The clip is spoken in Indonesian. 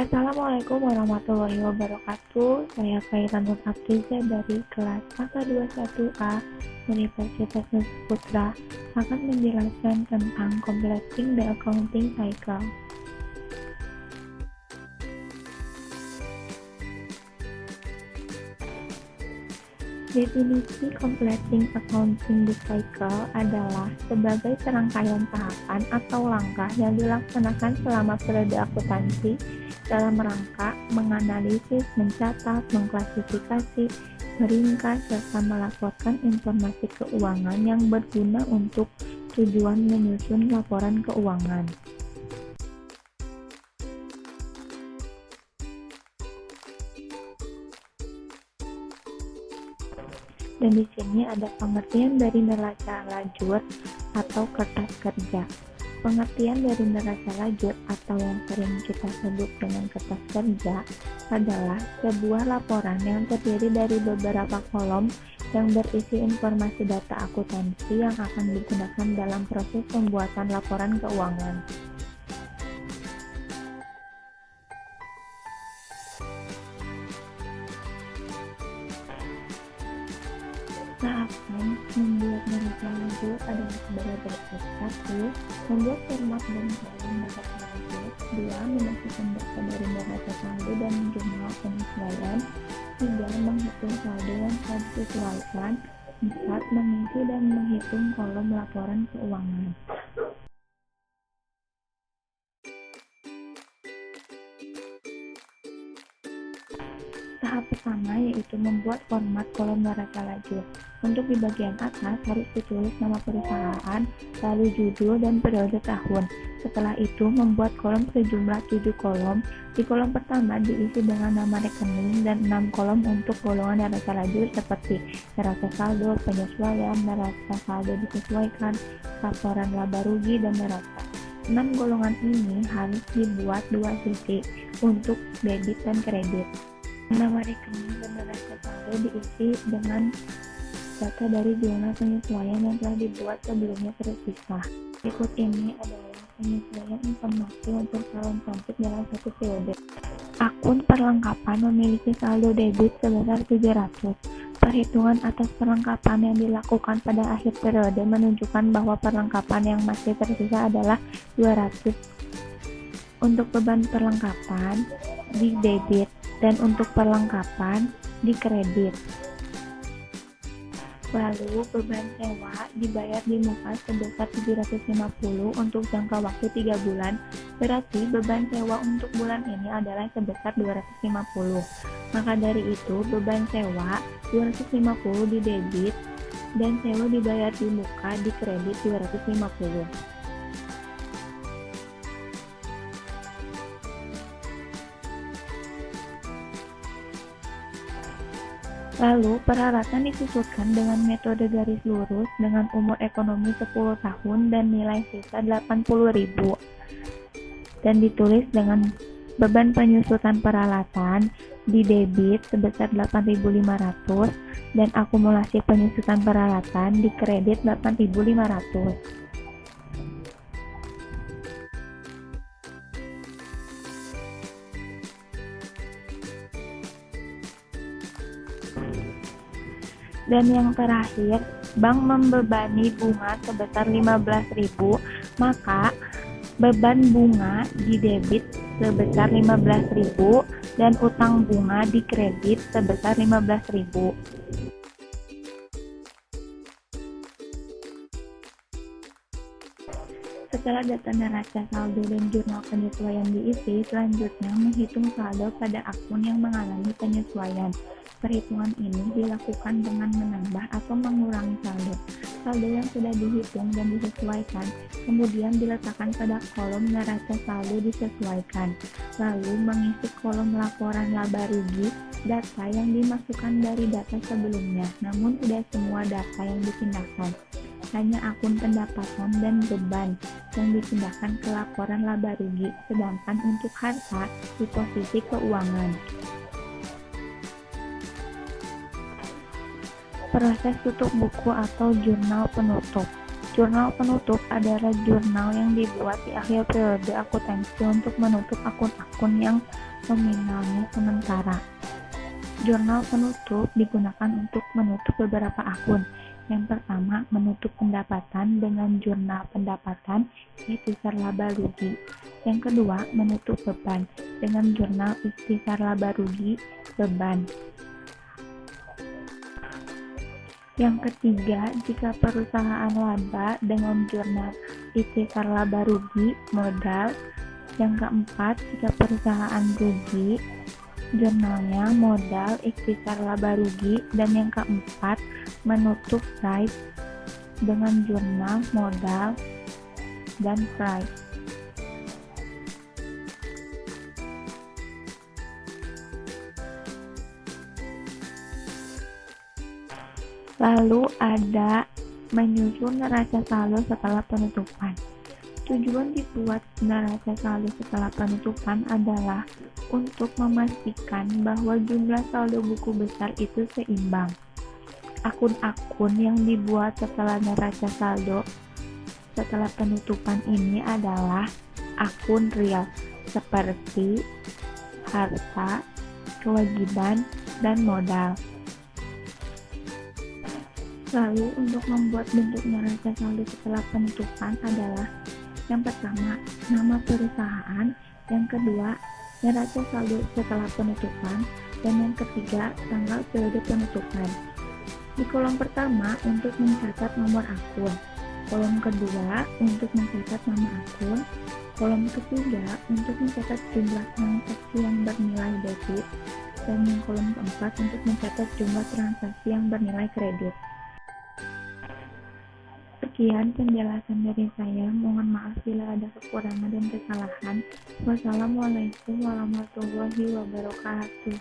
Assalamualaikum warahmatullahi wabarakatuh. Saya Khairanur Aptiza dari kelas angka 21A Universitas Nusa Putra akan menjelaskan tentang Completing the Accounting Cycle. Definisi completing accounting cycle adalah sebagai serangkaian tahapan atau langkah yang dilaksanakan selama periode akuntansi dalam rangka menganalisis, mencatat, mengklasifikasi, meringkas, serta melaporkan informasi keuangan yang berguna untuk tujuan menyusun laporan keuangan. Dan di sini ada pengertian dari neraca lajur atau kertas kerja. Pengertian dari neraca lajur atau yang sering kita sebut dengan kertas kerja adalah sebuah laporan yang terdiri dari beberapa kolom yang berisi informasi data akuntansi yang akan digunakan dalam proses pembuatan laporan keuangan. Tahapan membuat neraca lajur adalah sebagai berikut. 1. Membuat format dan kolom neraca lajur. 2. Memasukkan data dari neraca saldo dan jurnal penyesuaian. 3. Menghitung saldo yang telah disesuaikan. 4. Mengisi dan menghitung kolom laporan keuangan. Tahap pertama yaitu membuat format kolom neraca lajur. Untuk di bagian atas harus ditulis nama perusahaan, lalu judul dan periode tahun. Setelah itu membuat kolom sejumlah 7 kolom. Di kolom pertama diisi dengan nama rekening dan 6 kolom untuk golongan neraca lajur seperti neraca saldo, penyesuaian, neraca saldo disesuaikan, laporan laba rugi, dan neraca. 6 golongan ini harus dibuat 2 sisi untuk debit dan kredit. Nama rekening dan neraca saldo diisi dengan data dari jurnal penyesuaian yang telah dibuat sebelumnya terpisah. Berikut ini adalah penyesuaian informasi untuk calon pajak dalam satu periode. Akun perlengkapan memiliki saldo debit sebesar 700. Perhitungan atas perlengkapan yang dilakukan pada akhir periode menunjukkan bahwa perlengkapan yang masih tersisa adalah 200. Untuk beban perlengkapan di debit dan untuk perlengkapan di kredit. Lalu beban sewa dibayar di muka sebesar 750 untuk jangka waktu 3 bulan. Berarti beban sewa untuk bulan ini adalah sebesar 250. Maka dari itu beban sewa 250 di debit dan sewa dibayar di muka di kredit 250. Lalu, peralatan disusunkan dengan metode garis lurus dengan umur ekonomi 10 tahun dan nilai sisa 80.000. Dan ditulis dengan beban penyusutan peralatan di debit sebesar 8.500 dan akumulasi penyusutan peralatan di kredit 8.500. Dan yang terakhir, bank membebani bunga sebesar 15.000, maka beban bunga di debit sebesar 15.000 dan utang bunga di kredit sebesar 15.000. Setelah data neraca saldo dan jurnal penyesuaian diisi, selanjutnya menghitung saldo pada akun yang mengalami penyesuaian. Perhitungan ini dilakukan dengan menambah atau mengurangi saldo. Saldo yang sudah dihitung dan disesuaikan kemudian diletakkan pada kolom neraca saldo disesuaikan. Lalu mengisi kolom laporan laba rugi data yang dimasukkan dari data sebelumnya, namun tidak semua data yang dipindahkan. Hanya akun pendapatan dan beban yang dipindahkan ke laporan laba rugi, sedangkan untuk harta di posisi keuangan. Proses tutup buku atau jurnal penutup. Jurnal penutup adalah jurnal yang dibuat di akhir periode akuntansi untuk menutup akun-akun yang nominalnya sementara. Jurnal penutup digunakan untuk menutup beberapa akun. Yang pertama, menutup pendapatan dengan jurnal pendapatan ikhtisar laba rugi. Yang kedua, menutup beban dengan jurnal ikhtisar laba rugi beban. Yang ketiga, jika perusahaan laba dengan jurnal ikhtisar laba rugi modal. Yang keempat, jika perusahaan rugi, jurnalnya modal ikhtisar laba rugi. Dan yang keempat, menutup price dengan jurnal modal dan price. Lalu ada menyusun neraca saldo setelah penutupan. Tujuan dibuat neraca saldo setelah penutupan adalah untuk memastikan bahwa jumlah saldo buku besar itu seimbang. Akun-akun yang dibuat setelah neraca saldo setelah penutupan ini adalah akun real seperti harta, kewajiban, dan modal. Lalu untuk membuat bentuk neraca saldo setelah penutupan adalah yang pertama, nama perusahaan, yang kedua, neraca saldo setelah penutupan, dan yang ketiga, tanggal periode penutupan. Di kolom pertama untuk mencatat nomor akun, kolom kedua untuk mencatat nama akun, kolom ketiga untuk mencatat jumlah transaksi yang bernilai debit, dan yang kolom keempat untuk mencatat jumlah transaksi yang bernilai kredit. Sekian penjelasan dari saya. Mohon maaf bila ada kekurangan dan kesalahan. Wassalamualaikum warahmatullahi wabarakatuh.